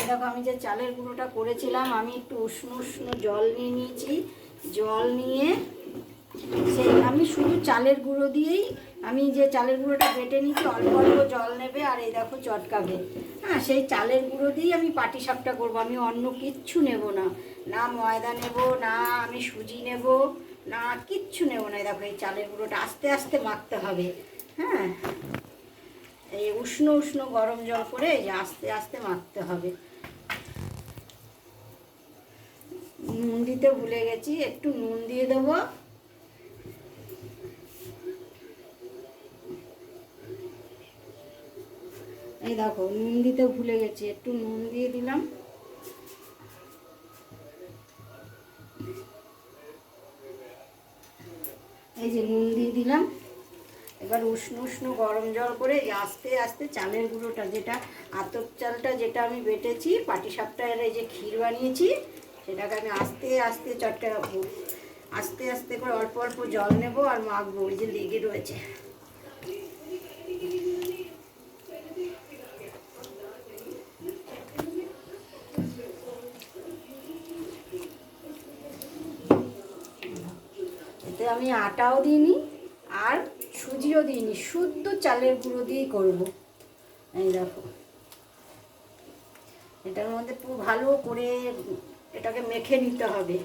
দেখো আমি যে চালের গুঁড়োটা করেছিলাম, আমি একটু উষ্ণ উষ্ণ জল নিয়ে নিয়েছি। জল নিয়ে সেই আমি শুধু চালের গুঁড়ো দিয়েই, আমি যে চালের গুঁড়োটা বেটে নিয়েছি অল্প অল্প জল নেবে আর এই দেখো চটকাবে। হ্যাঁ, সেই চালের গুঁড়ো দিয়েই আমি পাটিসাপটা করবো। আমি অন্য কিচ্ছু নেব না, না ময়দা নেব, না আমি সুজি নেব, না কিচ্ছু নেব না। দেখো এই চালের গুঁড়োটা আস্তে আস্তে মাখতে হবে। হ্যাঁ, এই উষ্ণ উষ্ণ গরম জল করে এই আস্তে আস্তে মাখতে হবে। নুন দিতে ভুলে গেছি, একটু নুন দিয়ে দেবো। এই দেখো নুন দিতে ভুলে গেছি, একটু নুন দিয়ে দিলাম। এই যে নুন দিয়ে দিলাম। এবার উষ্ণ উষ্ণ গরম জল করে আস্তে আস্তে চালের গুঁড়োটা, যেটা আতপ চালটা যেটা আমি বেটেছি পাটিসাপটার এই যে ক্ষীর বানিয়েছি, সেটাকে আমি আস্তে আস্তে চটকে রাখবো। আস্তে আস্তে করে অল্প অল্প জল নেব আর মাখবো। ওই যে লেগে রয়েছে। এতে আমি আটাও দিইনি আর সুজিও দিইনি, শুদ্ধ চালের গুঁড়ো দিয়েই করবো। এই দেখো এটার মধ্যে পুরো ভালো করে এটাকে মেখে নিতে হবে।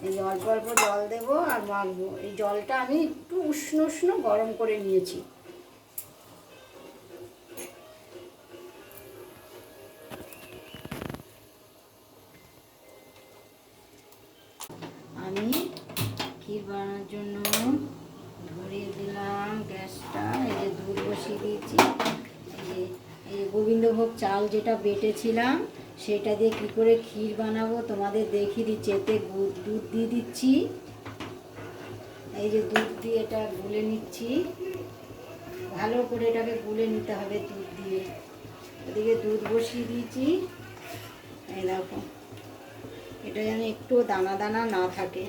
এই যে অল্প অল্প জল দেবো আর মাখবো। এই জলটা আমি একটু উষ্ণ উষ্ণ গরম করে নিয়েছি। আমি ক্ষীর বানানোর জন্য ধরিয়ে দিলাম গ্যাসটা। এই যে দুধ বসিয়ে দিয়েছি। এই যে গোবিন্দভোগ চাল যেটা বেটেছিলাম সেটা দিয়ে কী করে ক্ষীর বানাবো তোমাদের দেখিয়ে দিচ্ছি। এতে দুধ দিয়ে দিচ্ছি। এই যে দুধ দিয়ে এটা গুলে নিচ্ছি, ভালো করে এটাকে গুলে নিতে হবে দুধ দিয়ে। এদিকে দুধ বসিয়ে দিয়েছি। এই দেখো এটা যেন একটু দানা দানা না থাকে,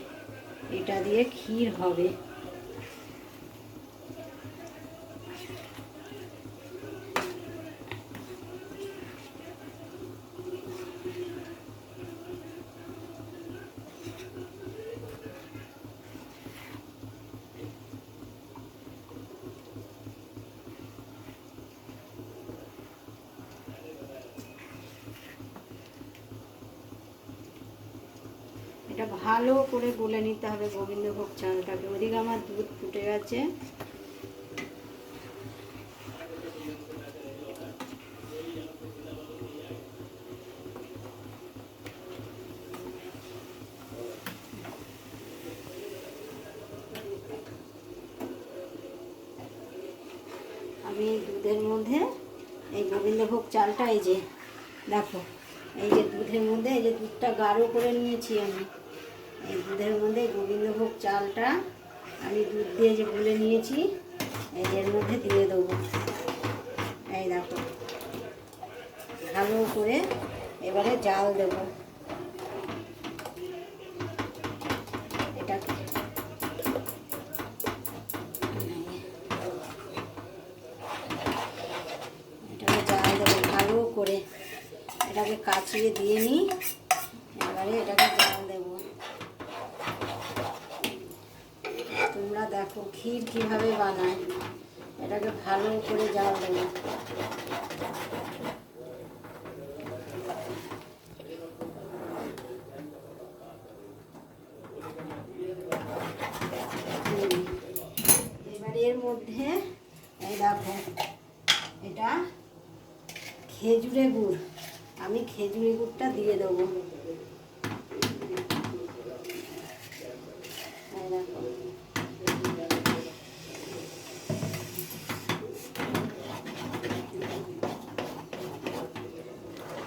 এটা দিয়ে ক্ষীর হবে। এটা ভালো করে গুলে নিতে হবে গোবিন্দভোগ চালটাকে। ওদিকে আমার দুধ ফুটে গেছে। আমি দুধের মধ্যে এই গোবিন্দভোগ চালটা, এই যে দেখো এই যে দুধের মধ্যে, এই যে দুধটা গাঢ় করে নিয়েছি আমি, এই দুধের মধ্যে গোবিন্দভোগ চালটা আমি দুধ দিয়ে যে গুলে নিয়েছি এই এর মধ্যে দিয়ে দেবো। এই দেখো ভালো করে এবারে জাল দেবো এটাকে। এটাকে জাল দেবো ভালো করে, এটাকে কাচিয়ে দিয়ে নিই। এবারে এটাকে জাল দেবো। তোমরা দেখো ক্ষীর কীভাবে বানায়, এটাকে ভালো করে জাল দেবো। এবার এর মধ্যে এই দেখো এটা খেজুরের গুড়, আমি খেজুরের গুড়টা দিয়ে দেবো। এই দেখো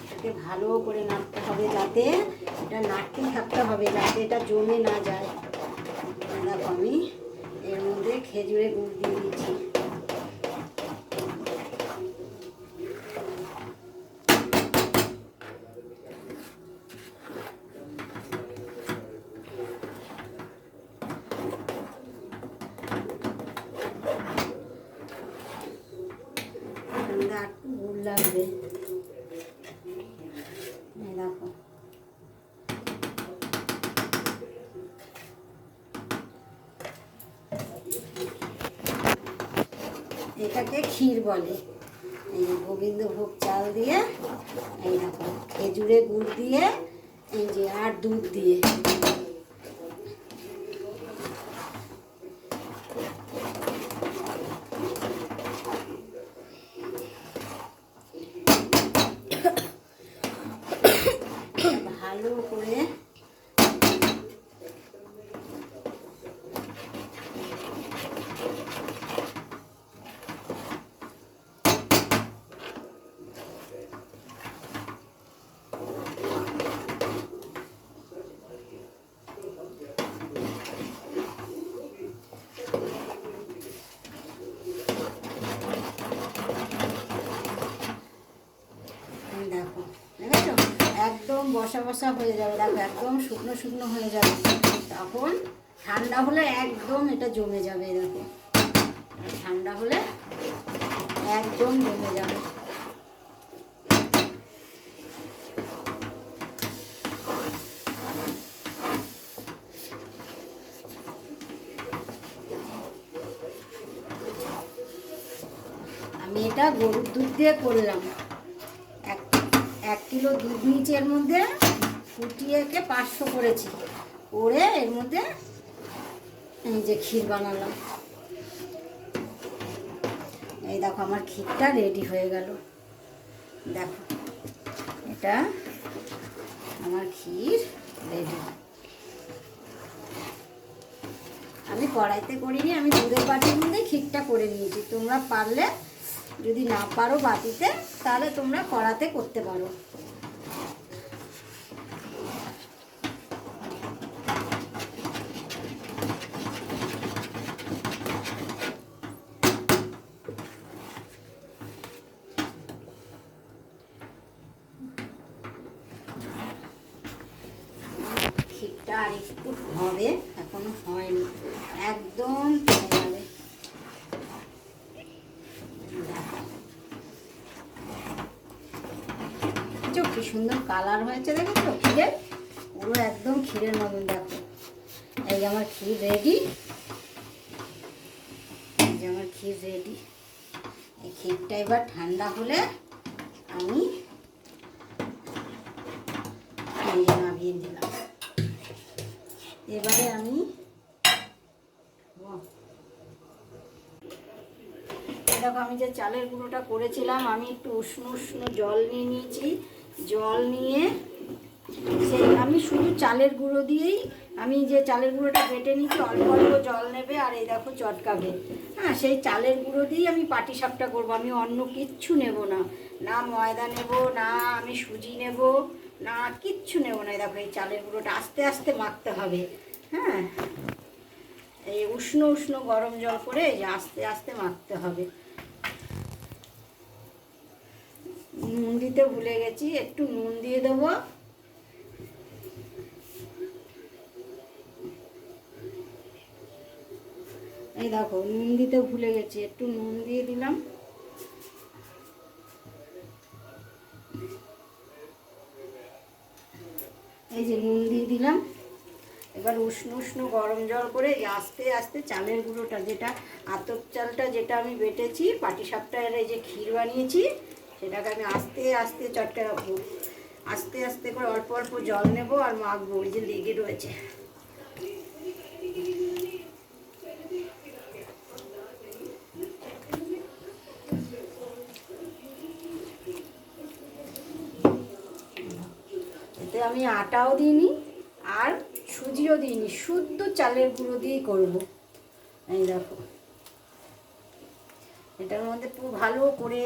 এটাকে ভালো করে নাড়তে হবে, যাতে এটা নাড়তে থাকতে হবে, যাতে এটা জমে না যায়। দেখো আমি এর মধ্যে খেজুরের গুড় দিয়ে দিচ্ছি। একটু গুড় লাগবে। এটাকে ক্ষীর বলে। এই যে গোবিন্দভোগ চাল দিয়ে, এই দেখো খেজুরে গুড় দিয়ে, এই যে আর দুধ দিয়ে। ভালো করে দেখো, দেখেছো একদম বসা বসা হয়ে যাবে। দেখো একদম শুকনো শুকনো হয়ে যাবে। তখন ঠান্ডা হলে একদম এটা জমে যাবে। দেখো ঠান্ডা হলে একদম জমে যাবে। আমি এটা গরুর দুধ দিয়ে করলাম। 1 কিলো দুধ নিচে এর মধ্যে ফুটিয়ে 500 করেছি, করে এর মধ্যে এই যে ক্ষীর বানালাম। এই দেখো আমার ক্ষীরটা রেডি হয়ে গেল। দেখো এটা আমার ক্ষীর রেডি। আমি কড়াইতে করিনি, আমি দুধের বাটির মধ্যে ক্ষীরটা করে নিয়েছি। তোমরা পারলে, যদি না পারো বাটিতে, তাহলে তোমরা কড়াতে করতে পারো। ক্ষীরটা আর একটু হবে, এখনো হয়নি, একদম হয়ে যাবে। কি সুন্দর কালার হয়েছে দেখেছো ক্ষীরের, পুরো একদম ক্ষীরের মতন। দেখো এই যে আমার ক্ষীর রেডি, এই যে আমার ক্ষীর রেডি। এই ক্ষীরটা এবার ঠান্ডা হলে আমি নামিয়ে দিলাম। এবারে আমি দেখো আমি যে চালের গুঁড়োটা করেছিলাম, আমি একটু উষ্ণ উষ্ণ জল নিয়ে নিয়েছি। জল নিয়ে সেই আমি শুধু চালের গুঁড়ো দিয়েই, আমি যে চালের গুঁড়োটা বেটে নিয়েছি, অল্প অল্প জল নেবে আর এই দেখো চটকাবে। হ্যাঁ, সেই চালের গুঁড়ো দিয়েই আমি পাটিসাপটা করবো। আমি অন্য কিচ্ছু নেব না, না ময়দা নেব, না আমি সুজি নেব, না কিচ্ছু নেব না। দেখো এই চালের গুঁড়োটা আস্তে আস্তে মাখতে হবে। হ্যাঁ, এই উষ্ণ উষ্ণ গরম জল করে এই যে আস্তে আস্তে মাখতে হবে। নুন দিতে ভুলে গেছি, একটু নুন দিয়ে দেবো। এই দেখো নুন দিতে ভুলে গেছি, একটু নুন দিয়ে দিলাম। এই যে নুন দিয়ে দিলাম। এবার উষ্ণ উষ্ণ গরম জল করে আস্তে আস্তে চালের গুঁড়োটা, যেটা আতপ চালটা যেটা আমি বেটেছি পাটিসাপটার এই যে ক্ষীর বানিয়েছি, সেটাকে আমি আস্তে আস্তে চটকে রাখবো। আস্তে আস্তে করে অল্প অল্প জল নেব আর মাখবো। ওই যে লেগে রয়েছে। এতে আমি আটাও দিইনি আর সুজিও দিইনি, শুদ্ধ চালের গুঁড়ো দিয়েই করবো। এই দেখো এটার মধ্যে পুরো ভালো করে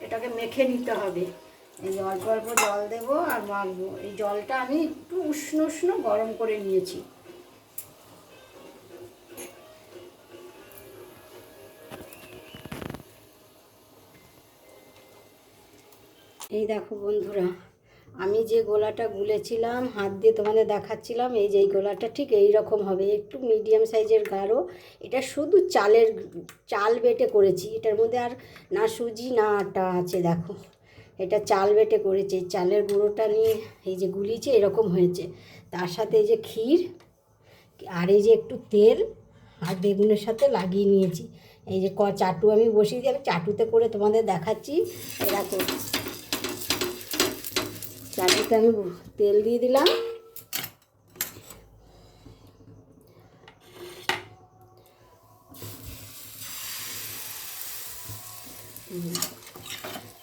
এটাকে মেখে নিতে হবে। এই যে অল্প অল্প জল দেবো আর মাখবো। এই জলটা আমি একটু উষ্ণ উষ্ণ গরম করে নিয়েছি। এই দেখো বন্ধুরা, আমি যে গোলাটা গুলেছিলাম হাত দিয়ে তোমাদের দেখাচ্ছিলাম, এই যে এই গোলাটা ঠিক এই রকম হবে, একটু মিডিয়াম সাইজের গাঢ়। এটা শুধু চাল বেটে করেছি, এটার মধ্যে আর না সুজি না আটা আছে। দেখো এটা চাল বেটে করেছি। চালের গুঁড়োটা নিয়ে এই যে গুলিয়েছি, এরকম হয়েছে। তার সাথে এই যে ক্ষীর আর এই যে একটু তেল আর বেগুনের সাথে লাগিয়ে নিয়েছি। এই যে চাটু আমি বসিয়ে দিয়ে আমি চাটুতে করে তোমাদের দেখাচ্ছি। এরকম চাটুতে আমি তেল দিয়ে দিলাম।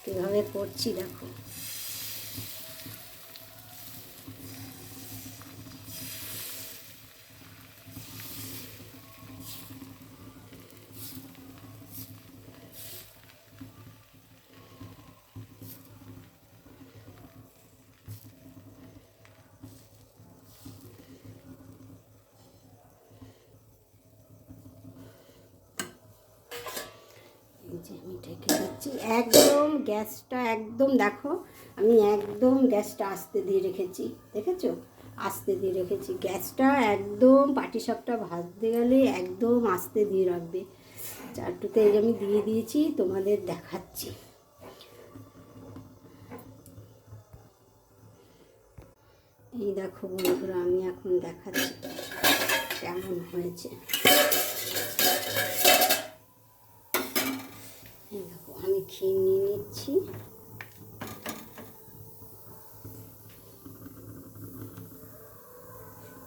কীভাবে করছি দেখো। আমি ঢেকে দিচ্ছি একদম গ্যাসটা একদম দেখো, আমি একদম গ্যাসটা আস্তে দিয়ে রেখেছি, দেখেছো? আস্তে দিয়ে রেখেছি গ্যাসটা একদম। পাটিসাপটা ভাজতে গেলে একদম আস্তে দিয়ে রাখবে। চারটুতে এই আমি দিয়ে দিয়েছি, তোমাদের দেখাচ্ছি। এই দেখো বন্ধুরা, আমি এখন দেখাচ্ছি কেমন হয়েছে। এই দেখো আমি ক্ষীর নিয়ে নিচ্ছি।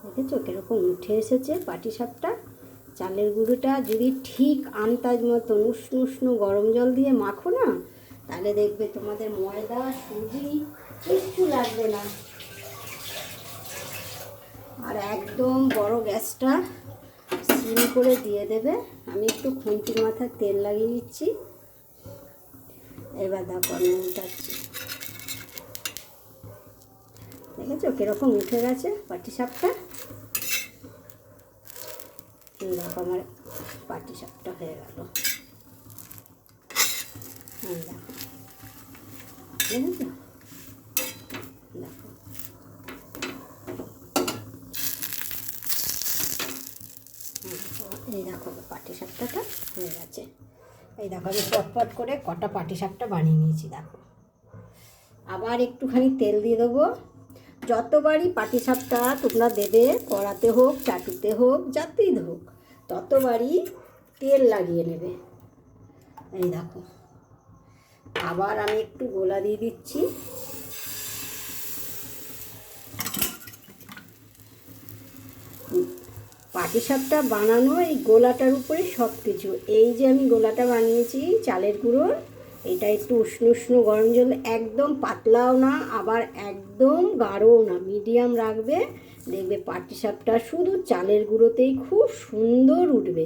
দেখেছো কীরকম উঠে এসেছে পাটিসাপটা। চালের গুঁড়োটা যদি ঠিক আন্দাজ মতো উষ্ণ উষ্ণ গরম জল দিয়ে মাখো না, তাহলে দেখবে তোমাদের ময়দা সুজি কিচ্ছু লাগবে না। আর একদম বড় গ্যাসটা সিম করে দিয়ে দেবে। আমি একটু খুন্তির মাথায় তেল লাগিয়ে নিচ্ছি। এবার দেখো আমি উঠাচ্ছি, দেখেছো কীরকম উঠে গেছে পাটিসাপটা। দেখো আমার পাটিসাপটা হয়ে গেল। দেখো দেখেছো, দেখো এই দেখো পাটিসাপটাটা হয়ে গেছে। এই দেখো আমি পটপট করে কটা পাটিসাপটা বানিয়ে নিয়েছি। দেখো আবার একটুখানি তেল দিয়ে দেবো। যতবারই পাটিসাপটা তোমরা দেবে, কড়াতে হোক চাটুতে হোক যাতেই হোক, ততবারই তেল লাগিয়ে নেবে। এই দেখো আবার আমি একটু গোলা দিয়ে দিচ্ছি। পাটিসাপটা বানানো এই গোলাটার উপরে সব কিছু। এই যে আমি গোলাটা বানিয়েছি চালের গুঁড়োর, এটা একটু উষ্ণ উষ্ণ গরম জল, একদম পাতলাও না আবার একদম গাঢ়ও না, মিডিয়াম রাখবে। দেখবে পাটিসাপটা শুধু চালের গুঁড়োতেই খুব সুন্দর উঠবে।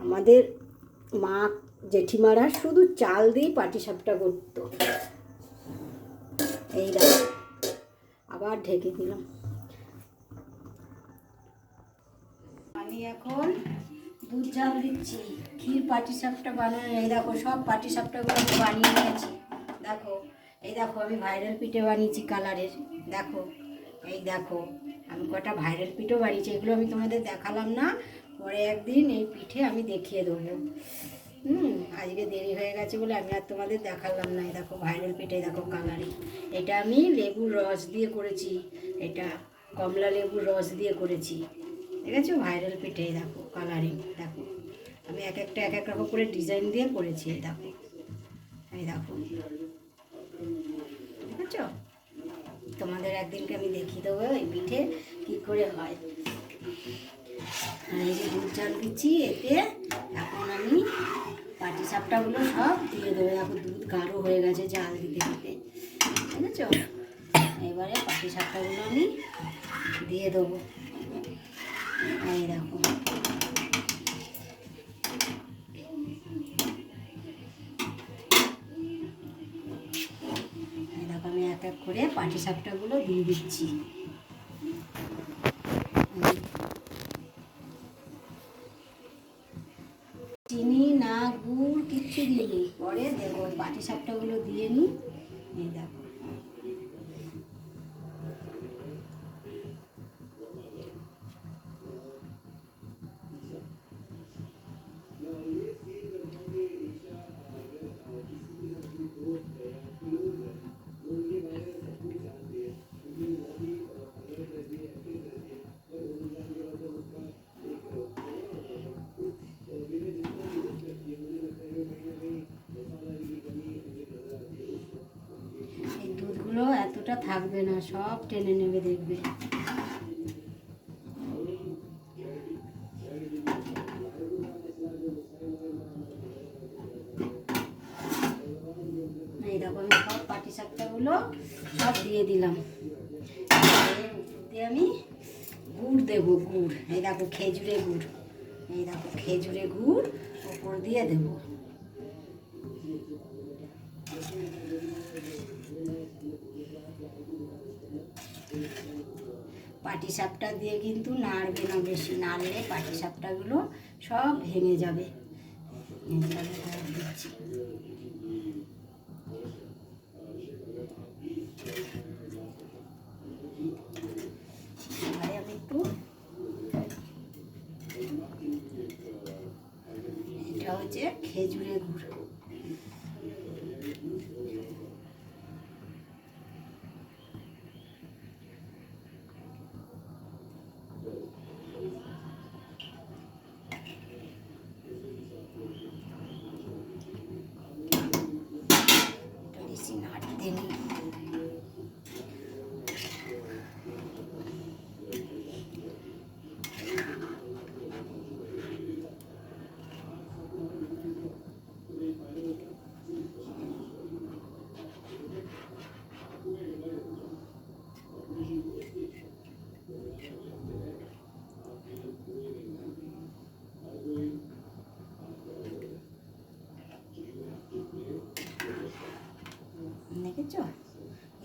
আমাদের মা জেঠিমারা শুধু চাল দিয়েই পাটিসাপটা করতো। এই দেখো আবার ঢেকে দিলাম। আমি এখন দুধ জাল দিচ্ছি ক্ষীর পাটিসাপটা বানানো। এই দেখো সব পাটিসাপটাগুলো আমি বানিয়ে নিয়েছি। দেখো এই দেখো আমি ভাইরাল পিঠে বানিয়েছি কালারের। দেখো এই দেখো আমি কটা ভাইরাল পিঠেও বানিয়েছি, এগুলো আমি তোমাদের দেখালাম না, পরে একদিন এই পিঠে আমি দেখিয়ে দেবো। আজকে দেরি হয়ে গেছে বলে আমি আর তোমাদের দেখালাম না। এই দেখো ভাইরাল পিঠে, দেখো কালারিং। এটা আমি লেবুর রস দিয়ে করেছি, এটা কমলা লেবুর রস দিয়ে করেছি। ঠিক আছে, ভাইরাল পিঠে দেখো কালারিং। দেখো আমি এক একটা এক এক রকম করে ডিজাইন দিয়ে করেছি। এই দেখো, এই দেখো ঠিক আছে। তোমাদের একদিনকে আমি দেখিয়ে দেবো এই পিঠে কী করে হয়। এই যে দুধ চাল দিচ্ছি এতে, এখন আমি পাটিসাপটাগুলো সব দিয়ে দেবো। দেখো দুধ গাঢ় হয়ে গেছে জাল দিতে দিতে, ঠিক আছে। এবারে পাটিসাপটাগুলো আমি দিয়ে দেবো। এই দেখো আমি এক এক করে পাটিসাপটাগুলো দিয়ে দিচ্ছি। চিনি না গুড় কিচ্ছু দিইনি, পরে দেবো পাটিসাপটাগুলো দিয়ে নিই। এই দেখো অংশটা থাকবে না, সব টেনে নেবে দেখবে। এই দেখো আমি সব পাটিসাপটাগুলো সব দিয়ে দিলাম। দিয়ে আমি গুড় দেবো, গুড়। এই দেখো খেজুরে গুড়, এই দেখো খেজুরে গুড় ওপর দিয়ে দেবো। পাটিসাপটা দিয়ে কিন্তু নাড়বে না বেশি, নাড়লে পাটিসাপটাগুলো সব ভেঙে যাবে। দিচ্ছি আমি একটু, এটা হচ্ছে খেজুরে গুড়। বেশি নাড়তে নেই। দেখেছো,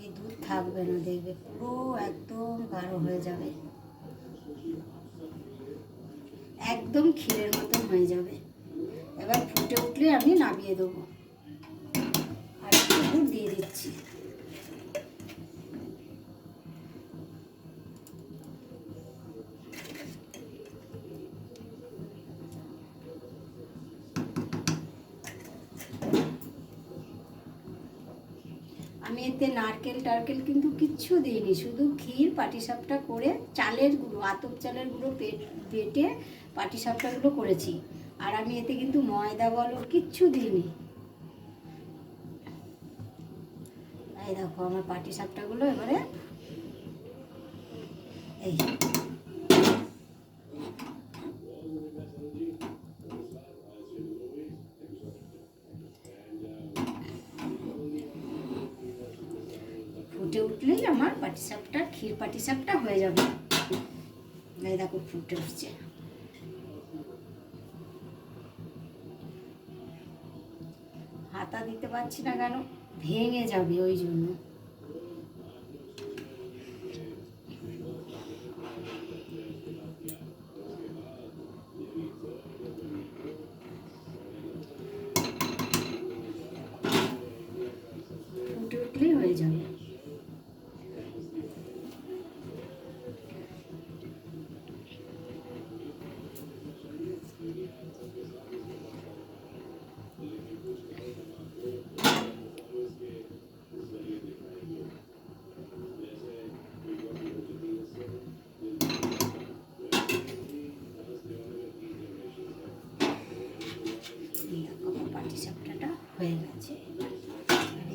এই দুধ থাকবে না, দেখবে পুরো একদম গাঢ় হয়ে যাবে, একদম ক্ষীরের মতন হয়ে যাবে। এবার ফুটে উঠলে আমি নামিয়ে দেবো। আর একটু গুড় দিয়ে দিচ্ছি। আমি এতে নারকেল টারকেল কিন্তু কিচ্ছু দিইনি, শুধু ক্ষীর পাটিসাপটা করে চালের গুঁড়ো, আতপ চালের গুঁড়ো বেটে পাটিসাপটাগুলো করেছি। আর আমি এতে কিন্তু ময়দা বলো কিচ্ছু দিইনি। এই দেখো আমার পাটিসাপটাগুলো এবারে এই ফুটে উঠলেই আমার পাটিসাপটা, ক্ষীর পাটিসাপটা হয়ে যাবে। এই দেখো ফুটে উঠছে। হাতা দিতে পারছি না কেন, ভেঙে যাবে ওই জন্য। ফুটে উঠলেই হয়ে যাবে। পাটিসাপটাটা হয়ে গেছে,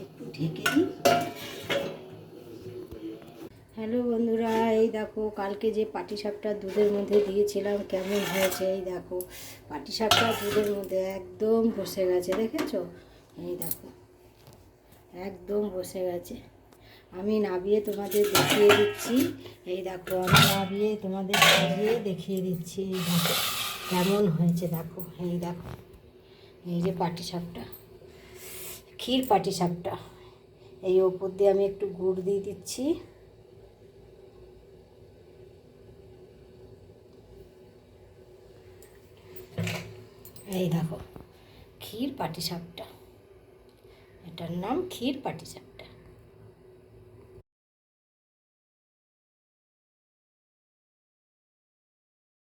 একটু ঢেকে দিই। হ্যালো বন্ধুরা, এই দেখো কালকে যে পাটিসাপটা দুধের মধ্যে দিয়েছিলাম কেমন হয়েছে। এই দেখো পাটিসাপটা দুধের মধ্যে একদম বসে গেছে, দেখেছো? এই দেখো একদম বসে গেছে। আমি নাবিয়ে তোমাদের দেখিয়ে দিচ্ছি। এই দেখো আমি নাবিয়ে তোমাদের সাজিয়ে দেখিয়ে দিচ্ছি। এই দেখো কেমন হয়েছে, দেখো এই দেখো, এই যে পাটিসাপটা, ক্ষীর পাটিসাপটা। এই ওপর দিয়ে আমি একটু গুড় দিয়ে দিচ্ছি। এই দেখো ক্ষীর পাটিসাপটা, এটার নাম ক্ষীর পাটিসাপটা।